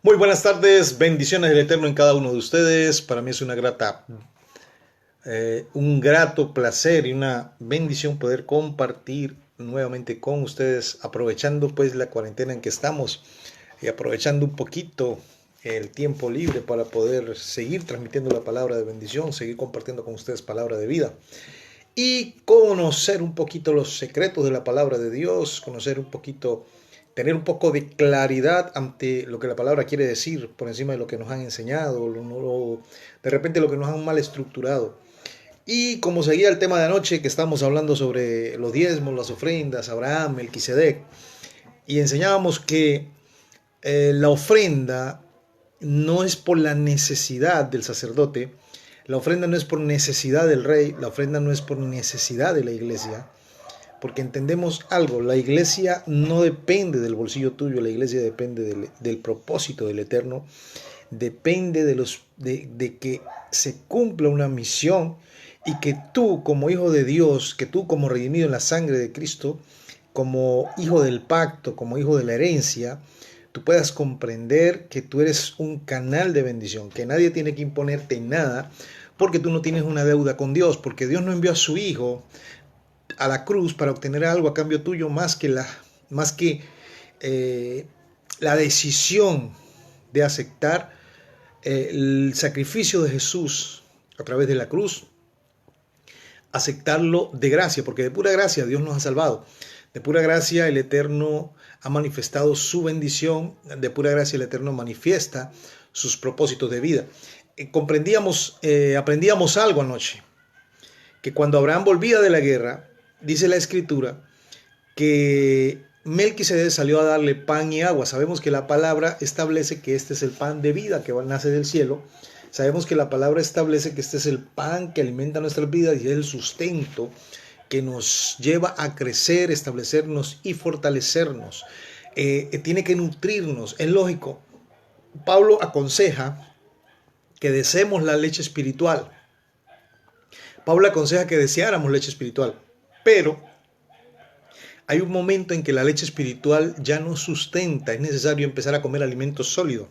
Muy buenas tardes, bendiciones del Eterno en cada uno de ustedes. Para mí es un grato placer y una bendición poder compartir nuevamente con ustedes, aprovechando pues la cuarentena en que estamos y aprovechando un poquito el tiempo libre para poder seguir transmitiendo la palabra de bendición, seguir compartiendo con ustedes palabra de vida y conocer un poquito los secretos de la palabra de Dios, conocer un poquito, tener un poco de claridad ante lo que la palabra quiere decir por encima de lo que nos han enseñado, de repente lo que nos han mal estructurado. Y como seguía el tema de anoche, que estamos hablando sobre los diezmos, las ofrendas, Abraham, Melquisedec, y enseñábamos que la ofrenda no es por la necesidad del sacerdote, la ofrenda no es por necesidad del rey, la ofrenda no es por necesidad de la iglesia, porque entendemos algo, la iglesia no depende del bolsillo tuyo, la iglesia depende del propósito del Eterno, depende de que se cumpla una misión y que tú como hijo de Dios, que tú como redimido en la sangre de Cristo, como hijo del pacto, como hijo de la herencia, tú puedas comprender que tú eres un canal de bendición, que nadie tiene que imponerte nada, porque tú no tienes una deuda con Dios, porque Dios no envió a su hijo a la cruz para obtener algo a cambio tuyo más que la decisión de aceptar el sacrificio de Jesús a través de la cruz, aceptarlo de gracia, porque de pura gracia Dios nos ha salvado. De pura gracia el Eterno ha manifestado su bendición, de pura gracia el Eterno manifiesta sus propósitos de vida. Aprendíamos algo anoche, que cuando Abraham volvía de la guerra, dice la Escritura, que Melquisedec salió a darle pan y agua. Sabemos que la palabra establece que este es el pan de vida que nace del cielo. Sabemos que la palabra establece que este es el pan que alimenta nuestras vidas y es el sustento que nos lleva a crecer, establecernos y fortalecernos. Tiene que nutrirnos, es lógico. Pablo aconseja que deseemos la leche espiritual. Pablo aconseja que deseáramos leche espiritual, pero hay un momento en que la leche espiritual ya no sustenta, es necesario empezar a comer alimentos sólidos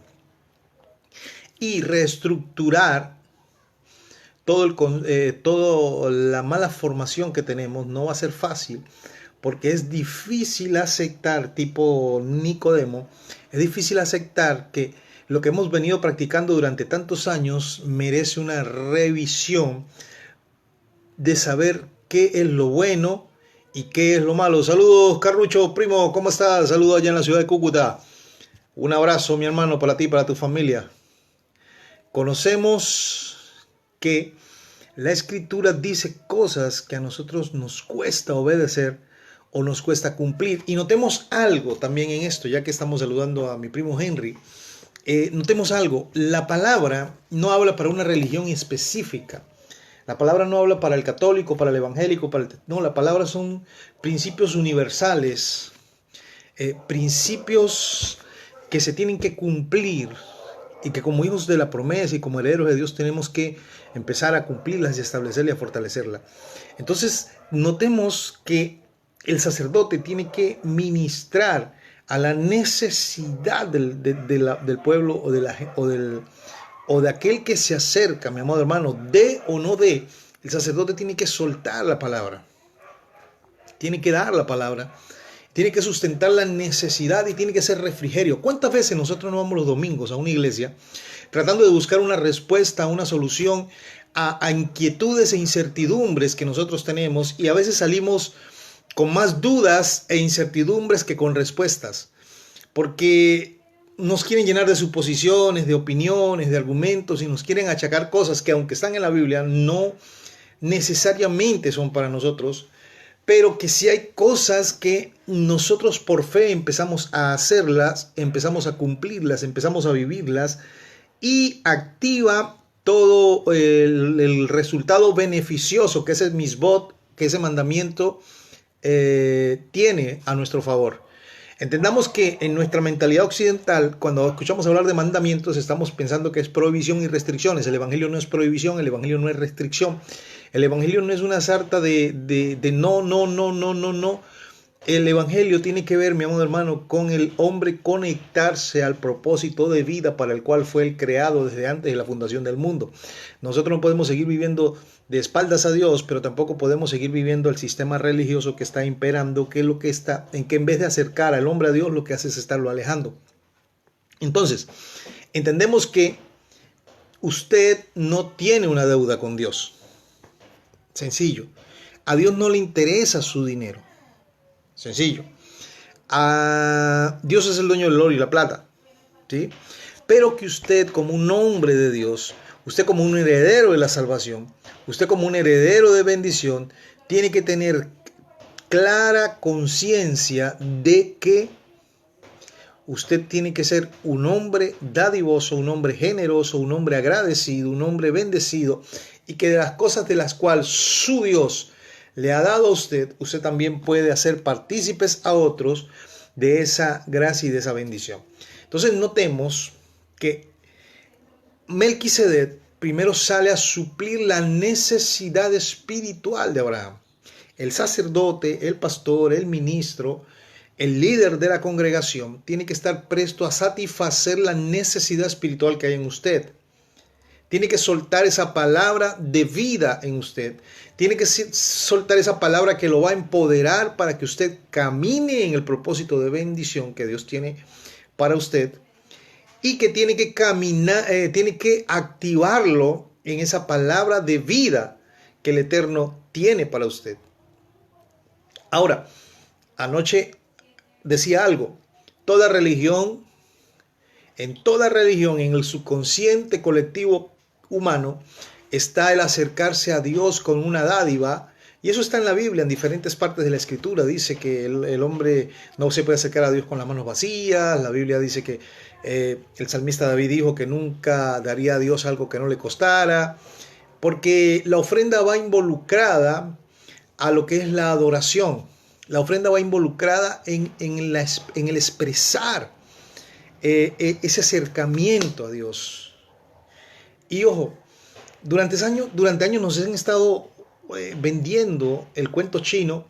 y reestructurar toda la mala formación que tenemos. No va a ser fácil porque es difícil aceptar, tipo Nicodemo, es difícil aceptar que lo que hemos venido practicando durante tantos años merece una revisión de saber qué es lo bueno y qué es lo malo. Saludos, Carlucho, primo, ¿cómo estás? Saludos allá en la ciudad de Cúcuta. Un abrazo, mi hermano, para ti y para tu familia. Conocemos que la Escritura dice cosas que a nosotros nos cuesta obedecer o nos cuesta cumplir. Y notemos algo también en esto, ya que estamos saludando a mi primo Henry. Notemos algo, la palabra no habla para una religión específica. La palabra no habla para el católico, para el evangélico, no, la palabra son principios universales, principios que se tienen que cumplir y que como hijos de la promesa y como herederos de Dios tenemos que empezar a cumplirlas y establecerla y a fortalecerla. Entonces, notemos que el sacerdote tiene que ministrar a la necesidad del pueblo o de aquel que se acerca, mi amado hermano, de o no de, el sacerdote tiene que soltar la palabra, tiene que dar la palabra, tiene que sustentar la necesidad y tiene que ser refrigerio. ¿Cuántas veces nosotros no vamos los domingos a una iglesia tratando de buscar una respuesta, una solución a inquietudes e incertidumbres que nosotros tenemos, y a veces salimos con más dudas e incertidumbres que con respuestas? Porque nos quieren llenar de suposiciones, de opiniones, de argumentos, y nos quieren achacar cosas que, aunque están en la Biblia, no necesariamente son para nosotros, pero que sí hay cosas que nosotros por fe empezamos a hacerlas, empezamos a cumplirlas, empezamos a vivirlas, y activa todo el resultado beneficioso que ese misbot, que ese mandamiento tiene a nuestro favor. Entendamos que en nuestra mentalidad occidental, cuando escuchamos hablar de mandamientos, estamos pensando que es prohibición y restricciones. El evangelio no es prohibición, el evangelio no es restricción. El evangelio no es una sarta de no, no, no, no, no, no. El evangelio tiene que ver, mi amado hermano, con el hombre conectarse al propósito de vida para el cual fue él creado desde antes de la fundación del mundo. Nosotros no podemos seguir viviendo de espaldas a Dios, pero tampoco podemos seguir viviendo el sistema religioso que está imperando, que es lo que está, en que en vez de acercar al hombre a Dios, lo que hace es estarlo alejando. Entonces, entendemos que usted no tiene una deuda con Dios. Sencillo. A Dios no le interesa su dinero. Sencillo. Dios es el dueño del oro y la plata, ¿sí? Pero que usted como un hombre de Dios, usted como un heredero de la salvación, usted como un heredero de bendición, tiene que tener clara conciencia de que usted tiene que ser un hombre dadivoso, un hombre generoso, un hombre agradecido, un hombre bendecido, y que de las cosas de las cuales su Dios le ha dado a usted, usted también puede hacer partícipes a otros de esa gracia y de esa bendición. Entonces notemos que Melquisedec primero sale a suplir la necesidad espiritual de Abraham. El sacerdote, el pastor, el ministro, el líder de la congregación tiene que estar presto a satisfacer la necesidad espiritual que hay en usted. Tiene que soltar esa palabra de vida en usted. Tiene que soltar esa palabra que lo va a empoderar para que usted camine en el propósito de bendición que Dios tiene para usted. Y que tiene que caminar, tiene que activarlo en esa palabra de vida que el Eterno tiene para usted. Ahora, anoche decía algo. En toda religión, en el subconsciente colectivo humano, está el acercarse a Dios con una dádiva, y eso está en la Biblia, en diferentes partes de la Escritura. Dice que el hombre no se puede acercar a Dios con las manos vacías. La Biblia dice que el salmista David dijo que nunca daría a Dios algo que no le costara, porque la ofrenda va involucrada a lo que es la adoración. La ofrenda va involucrada en el expresar ese acercamiento a Dios. Y ojo, durante años nos han estado vendiendo el cuento chino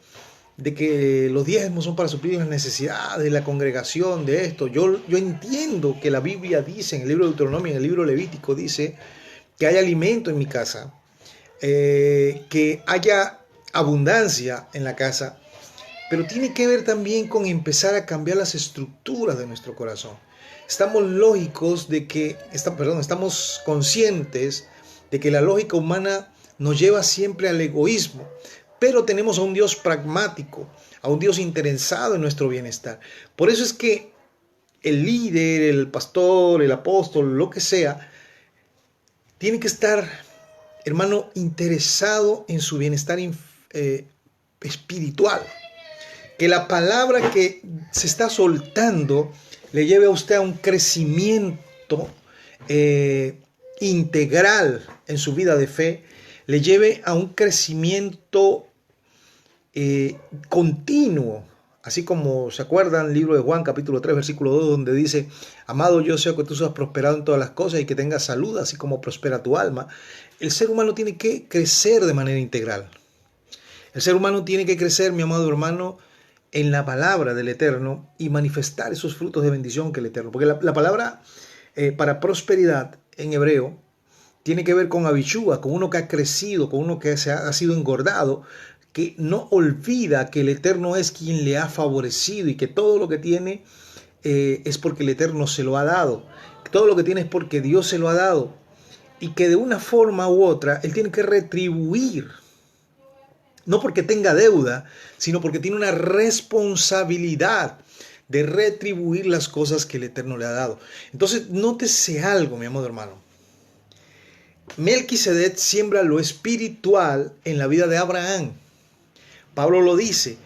de que los diezmos son para suplir las necesidades de la congregación, de esto. Yo entiendo que la Biblia dice, en el libro de Deuteronomio, en el libro Levítico, dice que hay alimento en mi casa, que haya abundancia en la casa, pero tiene que ver también con empezar a cambiar las estructuras de nuestro corazón. Estamos conscientes de que la lógica humana nos lleva siempre al egoísmo, pero tenemos a un Dios pragmático, a un Dios interesado en nuestro bienestar. Por eso es que el líder, el pastor, el apóstol, lo que sea, tiene que estar, hermano, interesado en su bienestar espiritual. Que la palabra que se está soltando le lleve a usted a un crecimiento integral en su vida de fe, le lleve a un crecimiento continuo, así como se acuerdan el libro de Juan capítulo 3 versículo 2, donde dice: amado, yo deseo que tú seas prosperado en todas las cosas y que tengas salud, así como prospera tu alma. El ser humano tiene que crecer de manera integral. El ser humano tiene que crecer, mi amado hermano, en la palabra del Eterno y manifestar esos frutos de bendición que el Eterno. Porque la palabra para prosperidad en hebreo tiene que ver con Abishua, con uno que ha crecido, con uno que ha sido engordado, que no olvida que el Eterno es quien le ha favorecido y que todo lo que tiene es porque el Eterno se lo ha dado. Todo lo que tiene es porque Dios se lo ha dado. Y que de una forma u otra Él tiene que retribuir. No porque tenga deuda, sino porque tiene una responsabilidad de retribuir las cosas que el Eterno le ha dado. Entonces, nótese algo, mi amado hermano. Melquisedec siembra lo espiritual en la vida de Abraham. Pablo lo dice,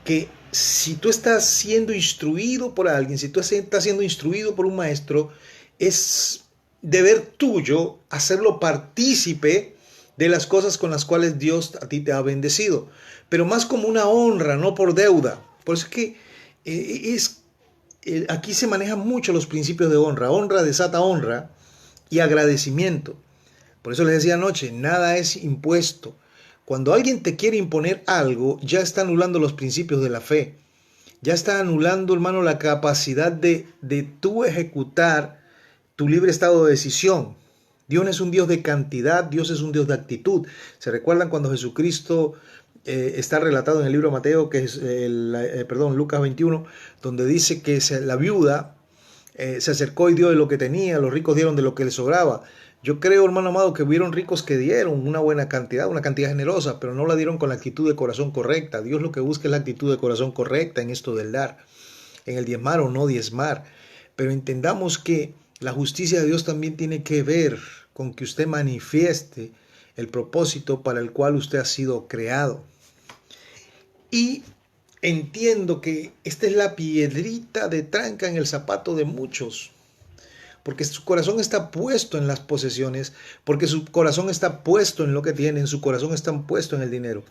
que si tú estás siendo instruido por alguien, si tú estás siendo instruido por un maestro, es deber tuyo hacerlo partícipe de las cosas con las cuales Dios a ti te ha bendecido, pero más como una honra, no por deuda. Por eso es que aquí se manejan mucho los principios de honra. Honra desata honra y agradecimiento. Por eso les decía anoche, nada es impuesto. Cuando alguien te quiere imponer algo, ya está anulando los principios de la fe. Ya está anulando, hermano, la capacidad de tú ejecutar tu libre estado de decisión. Dios no es un Dios de cantidad, Dios es un Dios de actitud. ¿Se recuerdan cuando Jesucristo está relatado en el libro de Mateo, que es Lucas 21, donde dice que la viuda se acercó y dio de lo que tenía, los ricos dieron de lo que les sobraba? Yo creo, hermano amado, que hubieron ricos que dieron una buena cantidad, una cantidad generosa, pero no la dieron con la actitud de corazón correcta. Dios lo que busca es la actitud de corazón correcta en esto del dar, en el diezmar o no diezmar. Pero entendamos que la justicia de Dios también tiene que ver con que usted manifieste el propósito para el cual usted ha sido creado. Y entiendo que esta es la piedrita de tranca en el zapato de muchos, porque su corazón está puesto en las posesiones, porque su corazón está puesto en lo que tienen, su corazón está puesto en el dinero.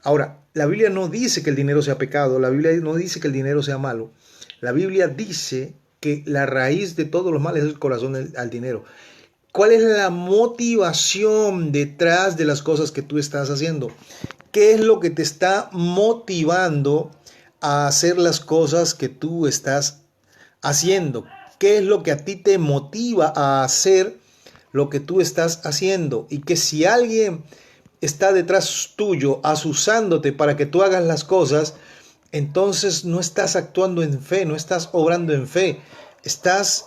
Ahora, la Biblia no dice que el dinero sea pecado, la Biblia no dice que el dinero sea malo. La Biblia dice que la raíz de todos los males es el corazón al dinero. ¿Cuál es la motivación detrás de las cosas que tú estás haciendo? ¿Qué es lo que te está motivando a hacer las cosas que tú estás haciendo? ¿Qué es lo que a ti te motiva a hacer lo que tú estás haciendo? Y que si alguien está detrás tuyo asusándote para que tú hagas las cosas, entonces no estás actuando en fe, no estás obrando en fe. Estás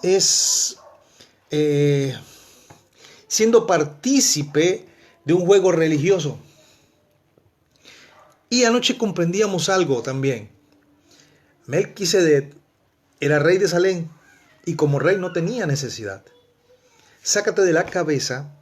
siendo partícipe de un juego religioso. Y anoche comprendíamos algo también. Melquisedec era rey de Salem y como rey no tenía necesidad. Sácate de la cabeza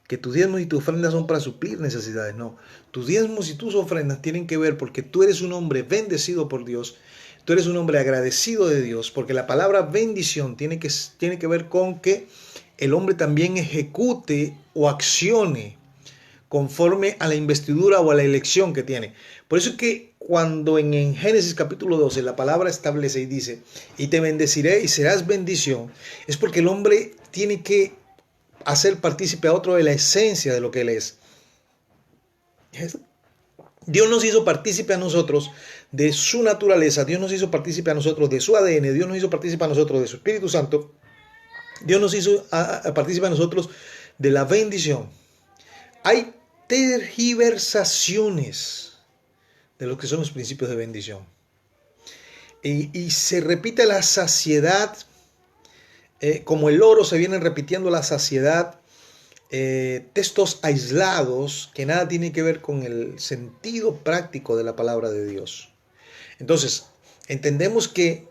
que tus diezmos y tus ofrendas son para suplir necesidades. No, tus diezmos y tus ofrendas tienen que ver porque tú eres un hombre bendecido por Dios. Tú eres un hombre agradecido de Dios, porque la palabra bendición tiene que ver con que el hombre también ejecute o accione conforme a la investidura o a la elección que tiene. Por eso es que cuando en Génesis capítulo 12 la palabra establece y dice, y te bendeciré y serás bendición, es porque el hombre tiene que hacer partícipe a otro de la esencia de lo que él es. Dios nos hizo partícipe a nosotros de su naturaleza, Dios nos hizo partícipe a nosotros de su ADN, Dios nos hizo partícipe a nosotros de su Espíritu Santo, Dios nos hizo partícipe a nosotros de la bendición. Hay tergiversaciones de lo que son los principios de bendición. Y se repite la saciedad, como el oro se viene repitiendo la saciedad, textos aislados que nada tienen que ver con el sentido práctico de la palabra de Dios. Entonces, entendemos que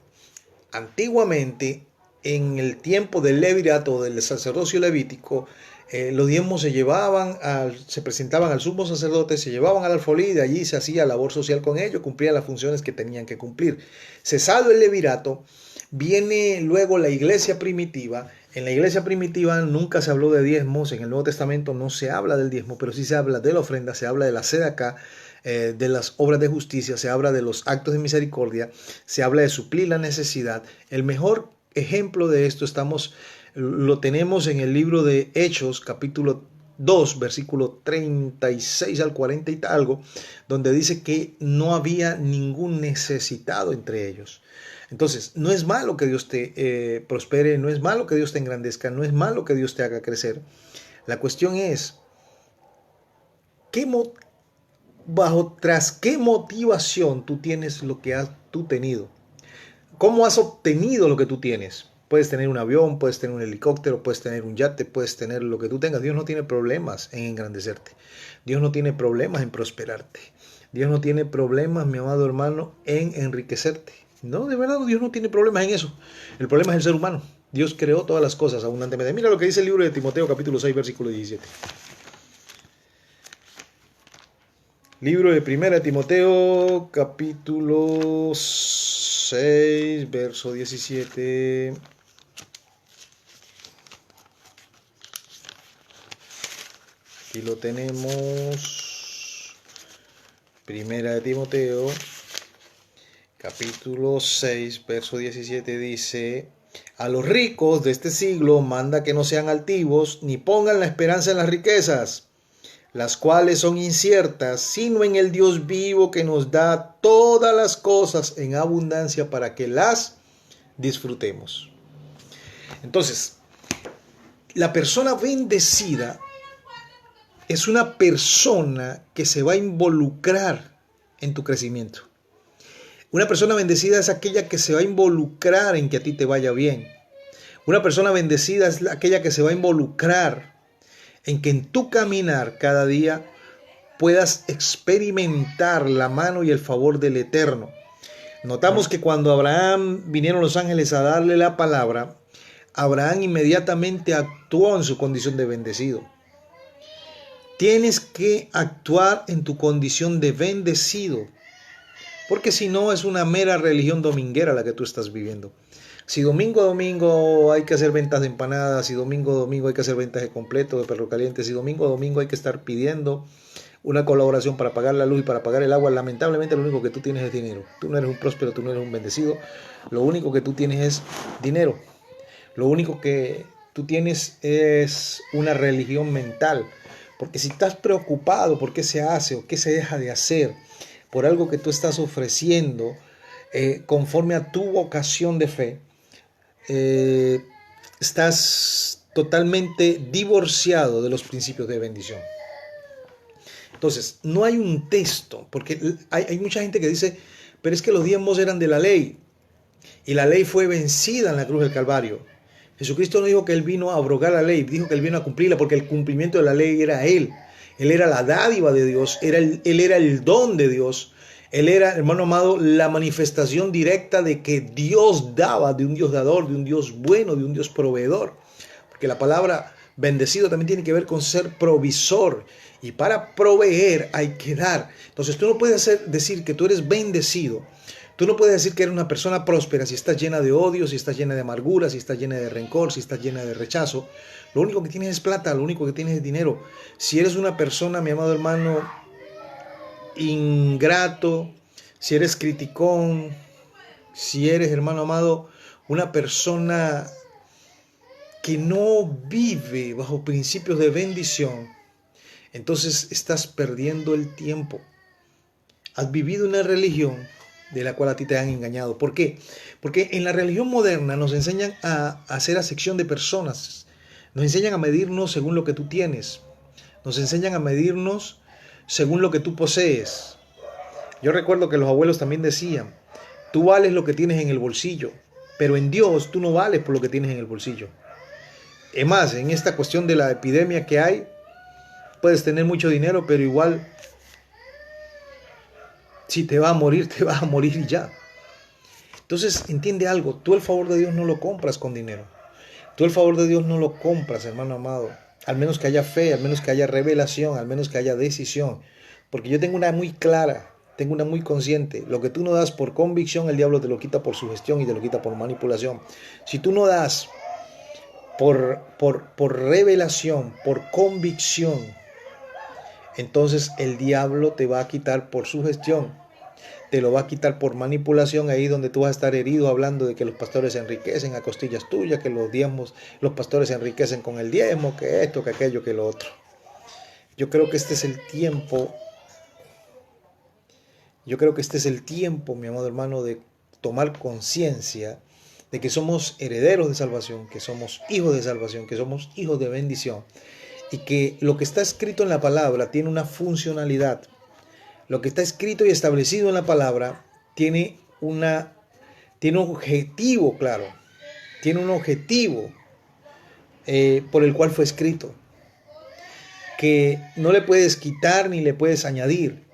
antiguamente, en el tiempo del levirato, del sacerdocio levítico, los diezmos se presentaban al sumo sacerdote, se llevaban al alfolí, y de allí se hacía labor social con ellos, cumplían las funciones que tenían que cumplir. Cesado el levirato, viene luego la iglesia primitiva. En la iglesia primitiva nunca se habló de diezmos, en el Nuevo Testamento no se habla del diezmo, pero sí se habla de la ofrenda, se habla de la sedacá, de las obras de justicia, se habla de los actos de misericordia, se habla de suplir la necesidad. El mejor ejemplo de esto lo tenemos en el libro de Hechos, capítulo 2, versículo 36 al 40 y algo, donde dice que no había ningún necesitado entre ellos. Entonces, no es malo que Dios te prospere, no es malo que Dios te engrandezca, no es malo que Dios te haga crecer. La cuestión es, tras qué motivación tú tienes lo que has tú tenido. ¿Cómo has obtenido lo que tú tienes? Puedes tener un avión, puedes tener un helicóptero, puedes tener un yate, puedes tener lo que tú tengas. Dios no tiene problemas en engrandecerte. Dios no tiene problemas en prosperarte. Dios no tiene problemas, mi amado hermano, en enriquecerte. No, de verdad, Dios no tiene problemas en eso. El problema es el ser humano. Dios creó todas las cosas abundantemente. Mira lo que dice el libro de Timoteo, capítulo 6, versículo 17. Libro de 1 Timoteo, capítulo 6, verso 17. Aquí lo tenemos. 1 Timoteo, capítulo 6, verso 17 dice: a los ricos de este siglo manda que no sean altivos, ni pongan la esperanza en las riquezas, las cuales son inciertas, sino en el Dios vivo que nos da todas las cosas en abundancia para que las disfrutemos. Entonces, la persona bendecida es una persona que se va a involucrar en tu crecimiento. Una persona bendecida es aquella que se va a involucrar en que a ti te vaya bien. Una persona bendecida es aquella que se va a involucrar en que en tu caminar cada día puedas experimentar la mano y el favor del Eterno. Notamos que cuando Abraham vinieron los ángeles a darle la palabra, Abraham inmediatamente actuó en su condición de bendecido. Tienes que actuar en tu condición de bendecido, porque si no es una mera religión dominguera la que tú estás viviendo. Si domingo a domingo hay que hacer ventas de empanadas, si domingo a domingo hay que hacer ventas de completo, de perro caliente, si domingo a domingo hay que estar pidiendo una colaboración para pagar la luz y para pagar el agua, lamentablemente lo único que tú tienes es dinero. Tú no eres un próspero, tú no eres un bendecido, lo único que tú tienes es dinero. Lo único que tú tienes es una religión mental, porque si estás preocupado por qué se hace o qué se deja de hacer, por algo que tú estás ofreciendo, conforme a tu vocación de fe, estás totalmente divorciado de los principios de bendición. Entonces, no hay un texto, porque hay mucha gente que dice, pero es que los diezmos eran de la ley, y la ley fue vencida en la cruz del Calvario. Jesucristo no dijo que Él vino a abrogar la ley, dijo que Él vino a cumplirla, porque el cumplimiento de la ley era Él. Él era la dádiva de Dios, Él era el don de Dios. Él era, hermano amado, la manifestación directa de que Dios daba, de un Dios dador, de un Dios bueno, de un Dios proveedor. Porque la palabra bendecido también tiene que ver con ser provisor. Y para proveer hay que dar. Entonces tú no puedes decir que tú eres bendecido. Tú no puedes decir que eres una persona próspera si estás llena de odio, si estás llena de amargura, si estás llena de rencor, si estás llena de rechazo. Lo único que tienes es plata, lo único que tienes es dinero. Si eres una persona, mi amado hermano, ingrato, si eres criticón, si eres, hermano amado, una persona que no vive bajo principios de bendición, entonces estás perdiendo el tiempo. Has vivido una religión de la cual a ti te han engañado. ¿Por qué? Porque en la religión moderna nos enseñan a hacer acepción de personas, nos enseñan a medirnos según lo que tú tienes, nos enseñan a medirnos según lo que tú posees. Yo recuerdo que los abuelos también decían, tú vales lo que tienes en el bolsillo, pero en Dios tú no vales por lo que tienes en el bolsillo. Es más, en esta cuestión de la epidemia que hay, puedes tener mucho dinero, pero igual, si te vas a morir y ya. Entonces, entiende algo, tú el favor de Dios no lo compras con dinero. Tú el favor de Dios no lo compras, hermano amado. Al menos que haya fe, al menos que haya revelación, al menos que haya decisión. Porque yo tengo una muy clara, tengo una muy consciente. Lo que tú no das por convicción, el diablo te lo quita por sugestión y te lo quita por manipulación. Si tú no das por revelación, por convicción, entonces el diablo te va a quitar por sugestión. Te lo va a quitar por manipulación, ahí donde tú vas a estar herido hablando de que los pastores se enriquecen a costillas tuyas, que los diezmos, los pastores se enriquecen con el diezmo, que esto, que aquello, que lo otro. Yo creo que este es el tiempo, mi amado hermano, de tomar conciencia de que somos herederos de salvación, que somos hijos de salvación, que somos hijos de bendición, y que lo que está escrito en la palabra tiene una funcionalidad. Lo que está escrito y establecido en la palabra tiene un objetivo claro, tiene un objetivo por el cual fue escrito, que no le puedes quitar ni le puedes añadir,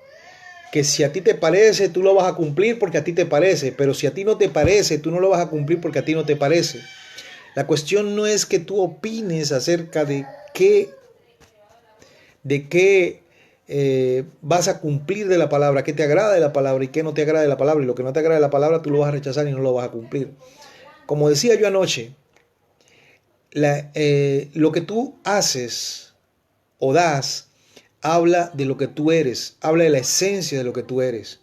que si a ti te parece, tú lo vas a cumplir porque a ti te parece, pero si a ti no te parece, tú no lo vas a cumplir porque a ti no te parece. La cuestión no es que tú opines acerca de qué vas a cumplir de la palabra, qué te agrada de la palabra y qué no te agrada de la palabra, y lo que no te agrada de la palabra tú lo vas a rechazar y no lo vas a cumplir. Como decía yo anoche, lo que tú haces o das habla de lo que tú eres, habla de la esencia de lo que tú eres.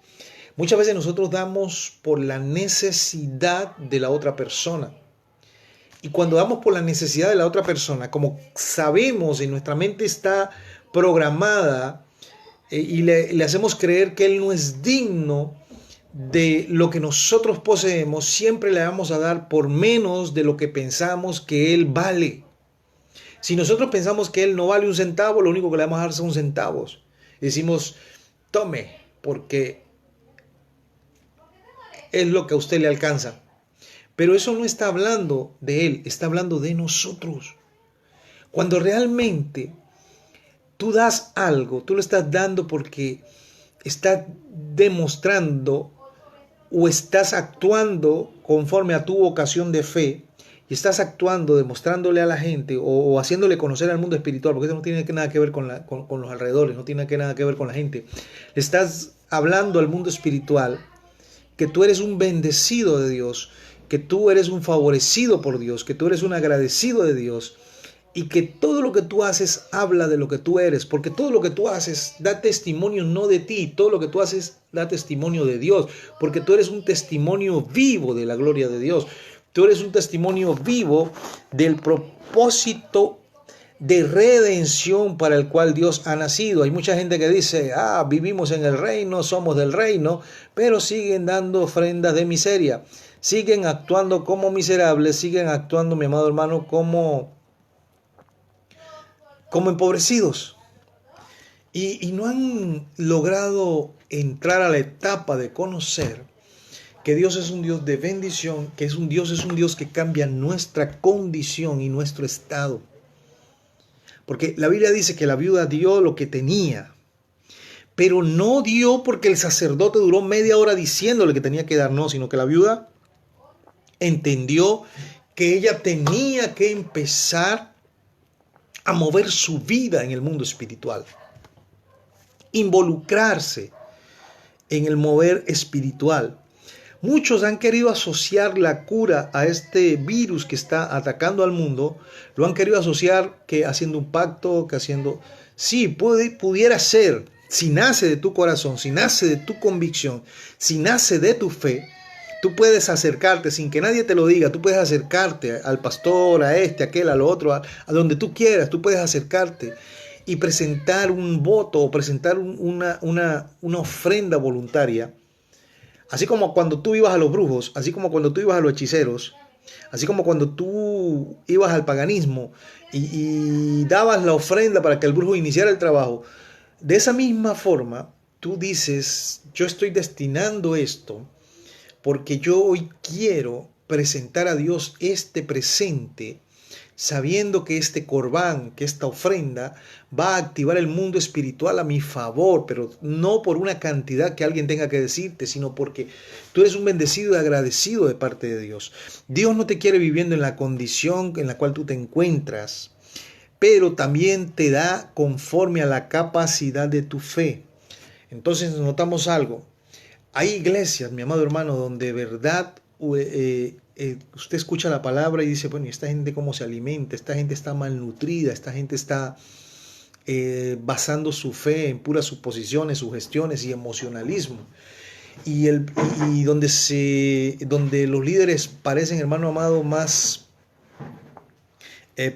Muchas veces nosotros damos por la necesidad de la otra persona. Y cuando damos por la necesidad de la otra persona, como sabemos, en nuestra mente está programada y le hacemos creer que Él no es digno de lo que nosotros poseemos, siempre le vamos a dar por menos de lo que pensamos que Él vale. Si nosotros pensamos que Él no vale un centavo, lo único que le vamos a dar son centavos. Y decimos, tome, porque es lo que a usted le alcanza. Pero eso no está hablando de Él, está hablando de nosotros. Cuando realmente tú das algo, tú lo estás dando porque estás demostrando o estás actuando conforme a tu vocación de fe y estás actuando, demostrándole a la gente o haciéndole conocer al mundo espiritual, porque eso no tiene nada que ver con los alrededores, no tiene nada que ver con la gente. Le estás hablando al mundo espiritual que tú eres un bendecido de Dios, que tú eres un favorecido por Dios, que tú eres un agradecido de Dios y que todo lo que tú haces habla de lo que tú eres, porque todo lo que tú haces da testimonio no de ti, todo lo que tú haces da testimonio de Dios, porque tú eres un testimonio vivo de la gloria de Dios, tú eres un testimonio vivo del propósito de redención para el cual Dios ha nacido. Hay mucha gente que dice, vivimos en el reino, somos del reino, pero siguen dando ofrendas de miseria, siguen actuando como miserables, siguen actuando, mi amado hermano, como empobrecidos. Y no han logrado entrar a la etapa de conocer que Dios es un Dios de bendición, que es un Dios que cambia nuestra condición y nuestro estado. Porque la Biblia dice que la viuda dio lo que tenía, pero no dio porque el sacerdote duró media hora diciéndole que tenía que dar, no, sino que la viuda entendió que ella tenía que empezar a mover su vida en el mundo espiritual, involucrarse en el mover espiritual. Muchos han querido asociar la cura a este virus que está atacando al mundo, lo han querido asociar que haciendo un pacto, que haciendo... Sí, pudiera ser, si nace de tu corazón, si nace de tu convicción, si nace de tu fe, tú puedes acercarte sin que nadie te lo diga, tú puedes acercarte al pastor, a este, a aquel, a lo otro, a donde tú quieras, tú puedes acercarte y presentar un voto o presentar una ofrenda voluntaria. Así como cuando tú ibas a los brujos, así como cuando tú ibas a los hechiceros, así como cuando tú ibas al paganismo y dabas la ofrenda para que el brujo iniciara el trabajo. De esa misma forma, tú dices, yo estoy destinando esto porque yo hoy quiero presentar a Dios este presente, sabiendo que este corbán, que esta ofrenda va a activar el mundo espiritual a mi favor, pero no por una cantidad que alguien tenga que decirte, sino porque tú eres un bendecido y agradecido de parte de Dios. Dios no te quiere viviendo en la condición en la cual tú te encuentras, pero también te da conforme a la capacidad de tu fe. Entonces notamos algo. Hay iglesias, mi amado hermano, donde de verdad usted escucha la palabra y dice, bueno, ¿y esta gente cómo se alimenta? Esta gente está malnutrida, esta gente está basando su fe en puras suposiciones, sugestiones y emocionalismo. Y donde los líderes parecen, hermano amado, más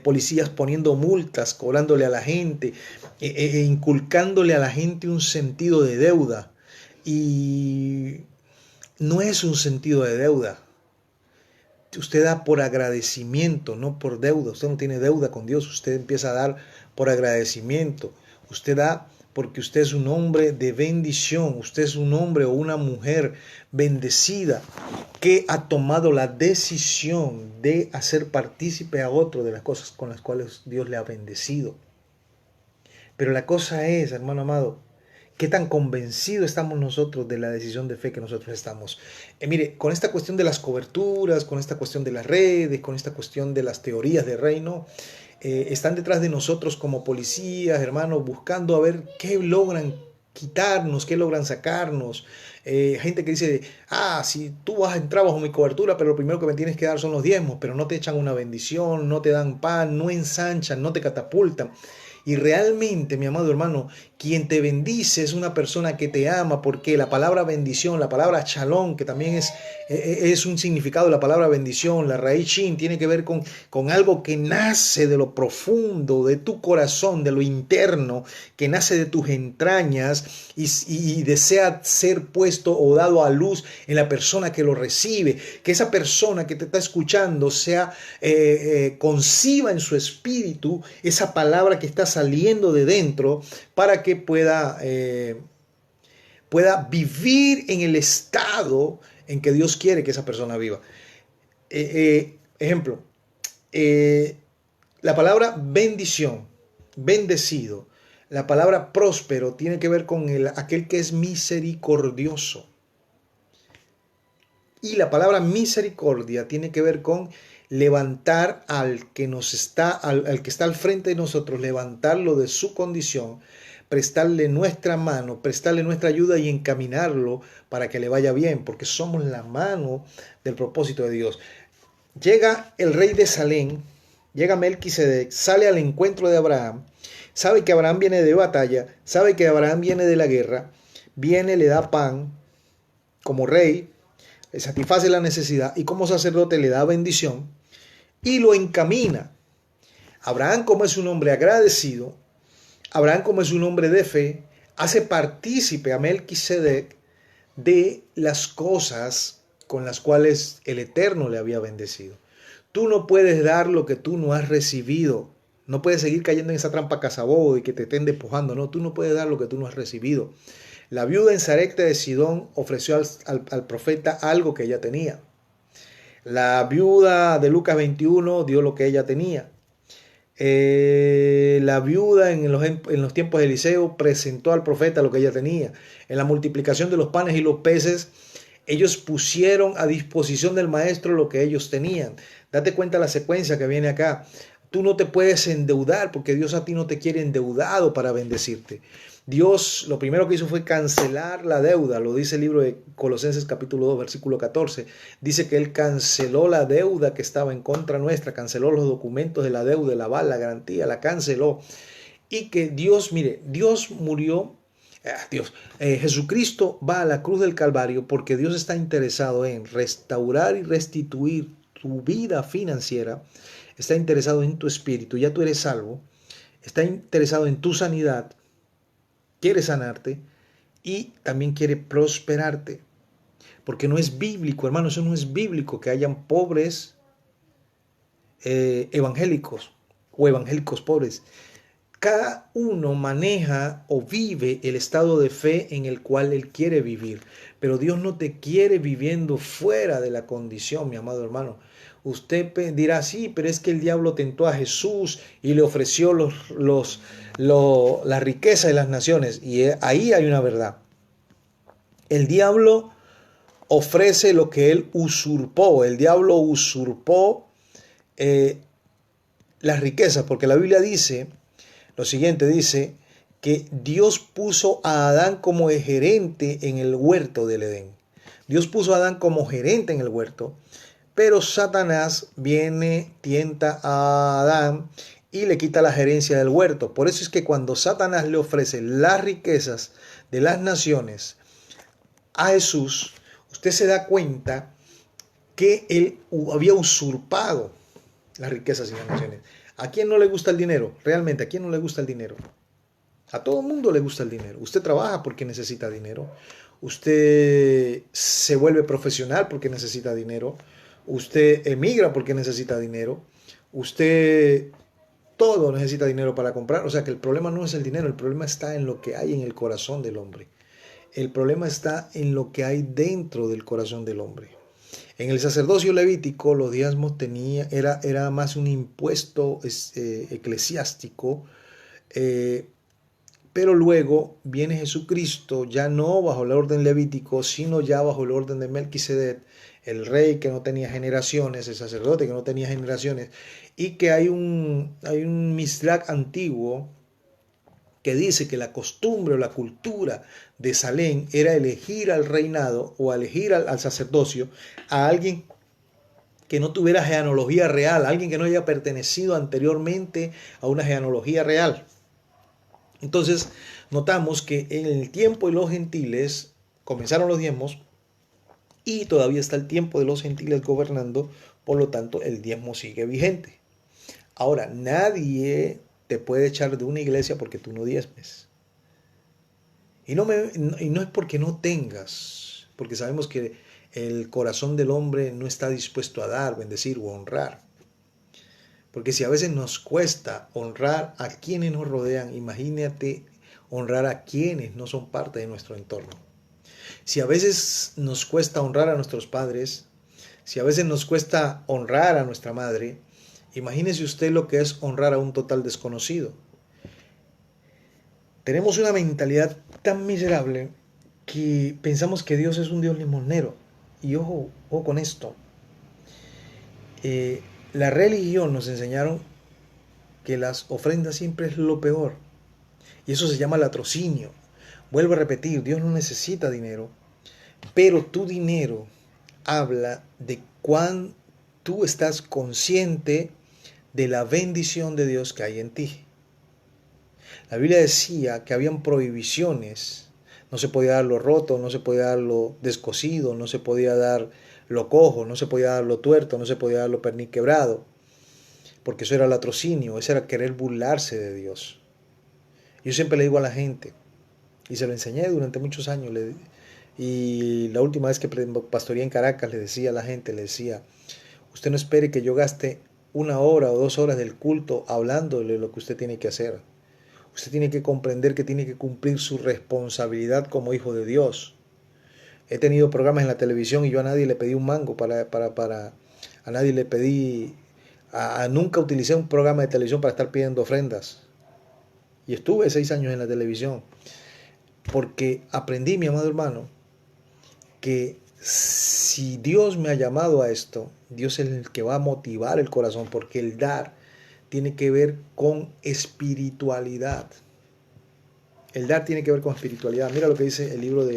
policías poniendo multas, cobrándole a la gente, inculcándole a la gente un sentido de deuda. Y no es un sentido de deuda. Usted da por agradecimiento, no por deuda. Usted no tiene deuda con Dios. Usted empieza a dar por agradecimiento. Usted da porque usted es un hombre de bendición. Usted es un hombre o una mujer bendecida que ha tomado la decisión de hacer partícipe a otro de las cosas con las cuales Dios le ha bendecido. Pero la cosa es, hermano amado, ¿qué tan convencidos estamos nosotros de la decisión de fe que nosotros estamos? Mire, con esta cuestión de las coberturas, con esta cuestión de las redes, con esta cuestión de las teorías de reino, están detrás de nosotros como policías, hermanos, buscando a ver qué logran quitarnos, qué logran sacarnos, Gente que dice, si tú vas a entrar bajo mi cobertura, pero lo primero que me tienes que dar son los diezmos, pero no te echan una bendición, no te dan pan, no ensanchan, no te catapultan. Y realmente, mi amado hermano, quien te bendice es una persona que te ama, porque la palabra bendición, la palabra shalom, que también es un significado de la palabra bendición, la raíz shin, tiene que ver con algo que nace de lo profundo, de tu corazón, de lo interno, que nace de tus entrañas y desea ser puesto o dado a luz en la persona que lo recibe. Que esa persona que te está escuchando conciba en su espíritu esa palabra que está saliendo de dentro para que pueda vivir en el estado en que Dios quiere que esa persona viva. Ejemplo, la palabra bendición, bendecido, la palabra próspero tiene que ver con aquel que es misericordioso. Y la palabra misericordia tiene que ver con levantar al que está al frente de nosotros, levantarlo de su condición, prestarle nuestra mano, prestarle nuestra ayuda y encaminarlo para que le vaya bien, porque somos la mano del propósito de Dios. Llega el rey de Salem, llega Melquisedec, sale al encuentro de Abraham, sabe que Abraham viene de batalla, sabe que Abraham viene de la guerra, viene, le da pan como rey, le satisface la necesidad y como sacerdote le da bendición y lo encamina. Abraham, como es un hombre agradecido, Abraham, como es un hombre de fe, hace partícipe a Melquisedec de las cosas con las cuales el Eterno le había bendecido. Tú no puedes dar lo que tú no has recibido. No puedes seguir cayendo en esa trampa cazabobo y que te estén despojando. No, tú no puedes dar lo que tú no has recibido. La viuda en Sarepta de Sidón ofreció al profeta algo que ella tenía. La viuda de Lucas 21 dio lo que ella tenía. La viuda en los tiempos de Eliseo presentó al profeta lo que ella tenía. En la multiplicación de los panes y los peces, ellos pusieron a disposición del maestro lo que ellos tenían. Date cuenta la secuencia que viene acá. Tú no te puedes endeudar porque Dios a ti no te quiere endeudado para bendecirte. Dios lo primero que hizo fue cancelar la deuda, lo dice el libro de Colosenses capítulo 2 versículo 14. Dice que Él canceló la deuda que estaba en contra nuestra, canceló los documentos de la deuda, el aval, la garantía, la canceló. Y que Dios, mire, Dios murió, Jesucristo va a la cruz del Calvario porque Dios está interesado en restaurar y restituir tu vida financiera, está interesado en tu espíritu, ya tú eres salvo, está interesado en tu sanidad, quiere sanarte y también quiere prosperarte. Porque no es bíblico, hermano, eso no es bíblico que hayan pobres evangélicos o evangélicos pobres. Cada uno maneja o vive el estado de fe en el cual él quiere vivir. Pero Dios no te quiere viviendo fuera de la condición, mi amado hermano. Usted dirá, sí, pero es que el diablo tentó a Jesús y le ofreció la riqueza de las naciones. Y ahí hay una verdad. El diablo ofrece lo que él usurpó. El diablo usurpó las riquezas, porque la Biblia dice, lo siguiente dice, que Dios puso a Adán como gerente en el huerto del Edén. Dios puso a Adán como gerente en el huerto, pero Satanás viene, tienta a Adán y le quita la gerencia del huerto. Por eso es que cuando Satanás le ofrece las riquezas de las naciones a Jesús, usted se da cuenta que él había usurpado las riquezas y las naciones. ¿A quién no le gusta el dinero? Realmente, ¿a quién no le gusta el dinero? A todo el mundo le gusta el dinero. Usted trabaja porque necesita dinero. Usted se vuelve profesional porque necesita dinero. Usted emigra porque necesita dinero. Usted todo necesita dinero para comprar. O sea que el problema no es el dinero, el problema está en lo que hay en el corazón del hombre. El problema está en lo que hay dentro del corazón del hombre. En el sacerdocio levítico los diezmos era más un impuesto eclesiástico, pero luego viene Jesucristo, ya no bajo el orden levítico, sino ya bajo el orden de Melquisedec, el rey que no tenía generaciones, el sacerdote que no tenía generaciones, y que hay un Misdrach antiguo que dice que la costumbre o la cultura de Salem era elegir al reinado o elegir al sacerdocio a alguien que no tuviera genealogía real, alguien que no haya pertenecido anteriormente a una genealogía real. Entonces notamos que en el tiempo de los gentiles comenzaron los diezmos y todavía está el tiempo de los gentiles gobernando, por lo tanto el diezmo sigue vigente. Ahora, nadie te puede echar de una iglesia porque tú no diezmes. Y no es porque no tengas, porque sabemos que el corazón del hombre no está dispuesto a dar, bendecir o honrar. Porque si a veces nos cuesta honrar a quienes nos rodean, imagínate honrar a quienes no son parte de nuestro entorno. Si a veces nos cuesta honrar a nuestros padres, si a veces nos cuesta honrar a nuestra madre, imagínese usted lo que es honrar a un total desconocido. Tenemos una mentalidad tan miserable que pensamos que Dios es un Dios limonero. Y ojo con esto. La religión nos enseñaron que las ofrendas siempre es lo peor. Y eso se llama latrocinio. Vuelvo a repetir, Dios no necesita dinero, pero tu dinero habla de cuán tú estás consciente de la bendición de Dios que hay en ti. La Biblia decía que habían prohibiciones. No se podía dar lo roto, no se podía dar lo descosido, no se podía dar lo cojo, no se podía dar lo tuerto, no se podía dar lo perniquebrado. Porque eso era latrocinio, eso era querer burlarse de Dios. Yo siempre le digo a la gente, y se lo enseñé durante muchos años, y la última vez que pastoreé en Caracas le decía a la gente, le decía, usted no espere que yo gaste 1 hora o 2 horas del culto hablándole lo que usted tiene que hacer. Usted tiene que comprender que tiene que cumplir su responsabilidad como hijo de Dios. He tenido programas en la televisión y yo a nadie le pedí un mango a nadie le pedí, nunca utilicé un programa de televisión para estar pidiendo ofrendas. Y estuve 6 años en la televisión. Porque aprendí, mi amado hermano, que si Dios me ha llamado a esto, Dios es el que va a motivar el corazón, porque el dar tiene que ver con espiritualidad. El dar tiene que ver con espiritualidad. Mira lo que dice el libro de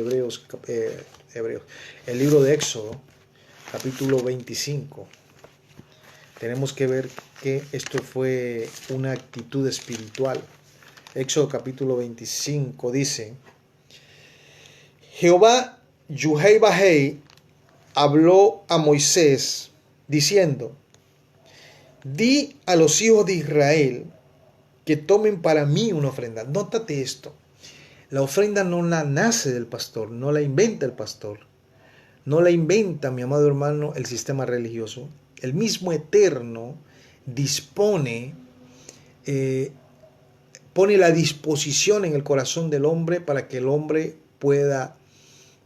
el libro de Éxodo, capítulo 25. Tenemos que ver que esto fue una actitud espiritual. Éxodo capítulo 25 dice, Jehová Yuhei Bajei habló a Moisés diciendo, di a los hijos de Israel que tomen para mí una ofrenda. Nótate esto. La ofrenda no la nace del pastor, no la inventa el pastor. No la inventa, mi amado hermano, el sistema religioso. El mismo Eterno dispone, pone la disposición en el corazón del hombre para que el hombre pueda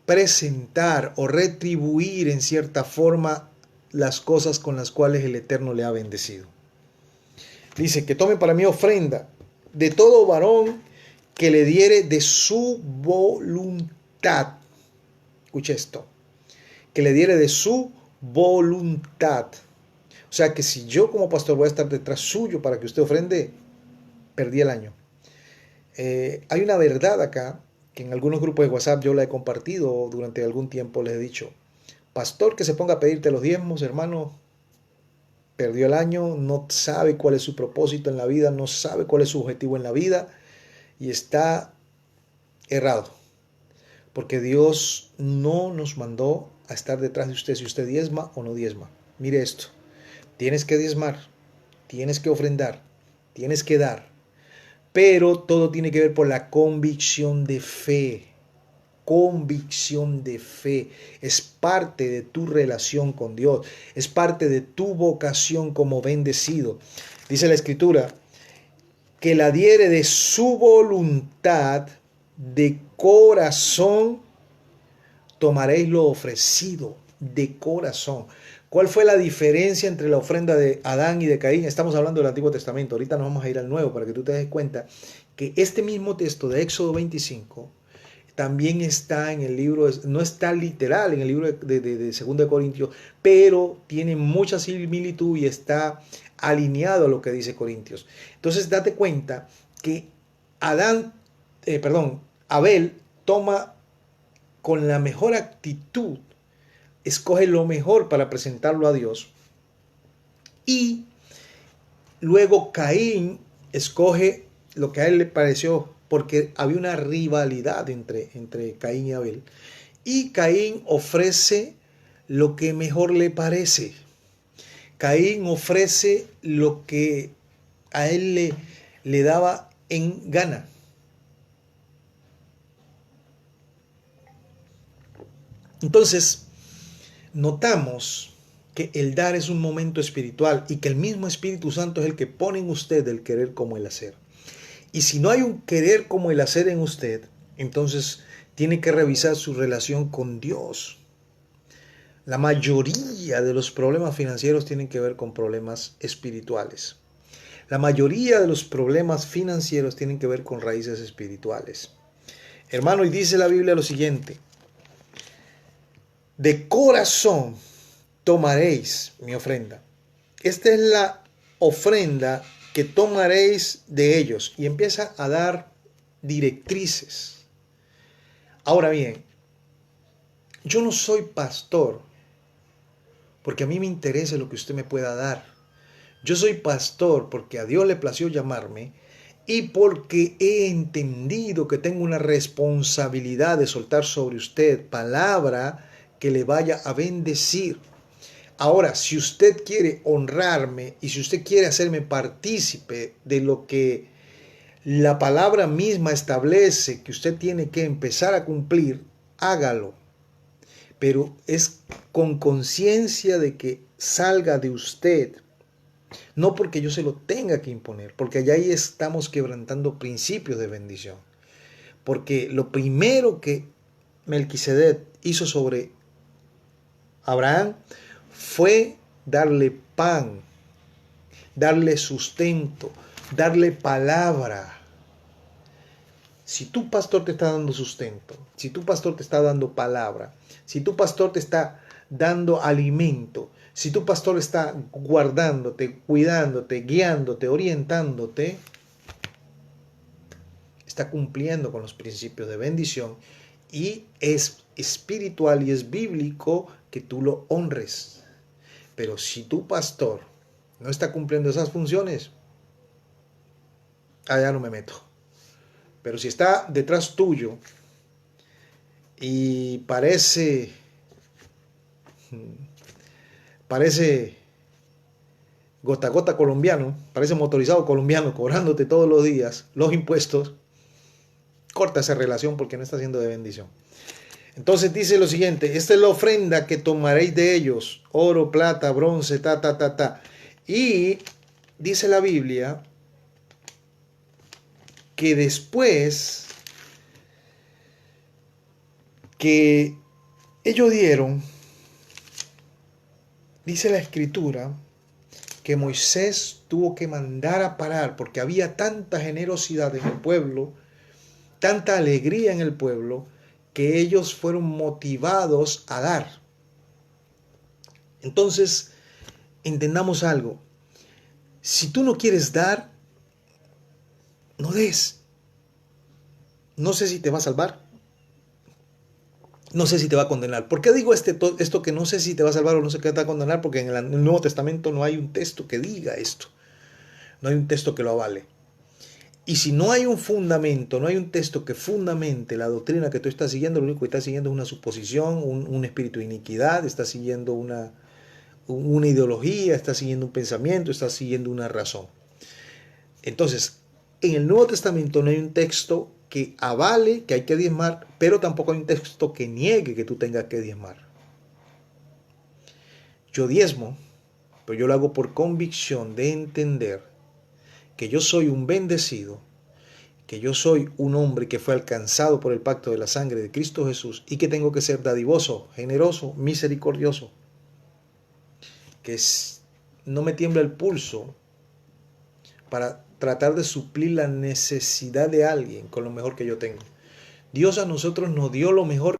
presentar o retribuir en cierta forma las cosas con las cuales el Eterno le ha bendecido. Dice que tome para mí ofrenda de todo varón que le diere de su voluntad. Escuche esto. Que le diere de su voluntad. O sea que si yo como pastor voy a estar detrás suyo para que usted ofrende, perdí el año. Hay una verdad acá que en algunos grupos de WhatsApp yo la he compartido durante algún tiempo. Les he dicho, pastor que se ponga a pedirte los diezmos, hermano, perdió el año, no sabe cuál es su propósito en la vida, no sabe cuál es su objetivo en la vida y está errado. Porque Dios no nos mandó a estar detrás de usted si usted diezma o no diezma. Mire esto, tienes que diezmar, tienes que ofrendar, tienes que dar, pero todo tiene que ver por la convicción de fe. Convicción de fe es parte de tu relación con Dios, es parte de tu vocación como bendecido. Dice la Escritura que la diere de su voluntad, de corazón tomaréis lo ofrecido, de corazón. ¿Cuál fue la diferencia entre la ofrenda de Adán y de Caín? Estamos hablando del Antiguo Testamento, ahorita nos vamos a ir al Nuevo para que tú te des cuenta que este mismo texto de Éxodo 25 también está en el libro, no está literal en el libro de 2 de Corintios, pero tiene mucha similitud y está alineado a lo que dice Corintios. Entonces date cuenta que Abel toma con la mejor actitud, escoge lo mejor para presentarlo a Dios. Y luego Caín escoge lo que a él le pareció, porque había una rivalidad entre Caín y Abel. Y Caín ofrece lo que mejor le parece. Caín ofrece lo que a él le daba en gana. Entonces, notamos que el dar es un momento espiritual y que el mismo Espíritu Santo es el que pone en usted el querer como el hacer. Y si no hay un querer como el hacer en usted, entonces tiene que revisar su relación con Dios. La mayoría de los problemas financieros tienen que ver con problemas espirituales. La mayoría de los problemas financieros tienen que ver con raíces espirituales. Hermano, y dice la Biblia lo siguiente: de corazón tomaréis mi ofrenda. Esta es la ofrenda que tomaréis de ellos. Y empieza a dar directrices. Ahora bien, yo no soy pastor porque a mí me interesa lo que usted me pueda dar. Yo soy pastor porque a Dios le plació llamarme y porque he entendido que tengo una responsabilidad de soltar sobre usted palabra que le vaya a bendecir. Ahora, si usted quiere honrarme y si usted quiere hacerme partícipe de lo que la palabra misma establece que usted tiene que empezar a cumplir, hágalo. Pero es con conciencia de que salga de usted, no porque yo se lo tenga que imponer, porque allá ahí estamos quebrantando principios de bendición. Porque lo primero que Melquisedec hizo sobre Abraham fue darle pan, darle sustento, darle palabra. Si tu pastor te está dando sustento, si tu pastor te está dando palabra, si tu pastor te está dando alimento, si tu pastor está guardándote, cuidándote, guiándote, orientándote, está cumpliendo con los principios de bendición y es espiritual y es bíblico que tú lo honres. Pero si tu pastor no está cumpliendo esas funciones, allá no me meto. Pero si está detrás tuyo y parece gota a gota colombiano, parece motorizado colombiano, cobrándote todos los días los impuestos, corta esa relación porque no está siendo de bendición. Entonces dice lo siguiente: esta es la ofrenda que tomaréis de ellos, oro, plata, bronce, Y dice la Biblia que después que ellos dieron, dice la Escritura, que Moisés tuvo que mandar a parar porque había tanta generosidad en el pueblo, tanta alegría en el pueblo, que ellos fueron motivados a dar. Entonces, entendamos algo. Si tú no quieres dar, no des. No sé si te va a salvar. No sé si te va a condenar. ¿Por qué digo esto que no sé si te va a salvar o no sé qué te va a condenar? Porque en el Nuevo Testamento no hay un texto que diga esto. No hay un texto que lo avale. Y si no hay un fundamento, no hay un texto que fundamente la doctrina que tú estás siguiendo, lo único que estás siguiendo es una suposición, un espíritu de iniquidad, estás siguiendo una ideología, estás siguiendo un pensamiento, estás siguiendo una razón. Entonces, en el Nuevo Testamento no hay un texto que avale que hay que diezmar, pero tampoco hay un texto que niegue que tú tengas que diezmar. Yo diezmo, pero yo lo hago por convicción de entender que yo soy un bendecido, que yo soy un hombre que fue alcanzado por el pacto de la sangre de Cristo Jesús y que tengo que ser dadivoso, generoso, misericordioso. Que no me tiembla el pulso para tratar de suplir la necesidad de alguien con lo mejor que yo tengo. Dios a nosotros nos dio lo mejor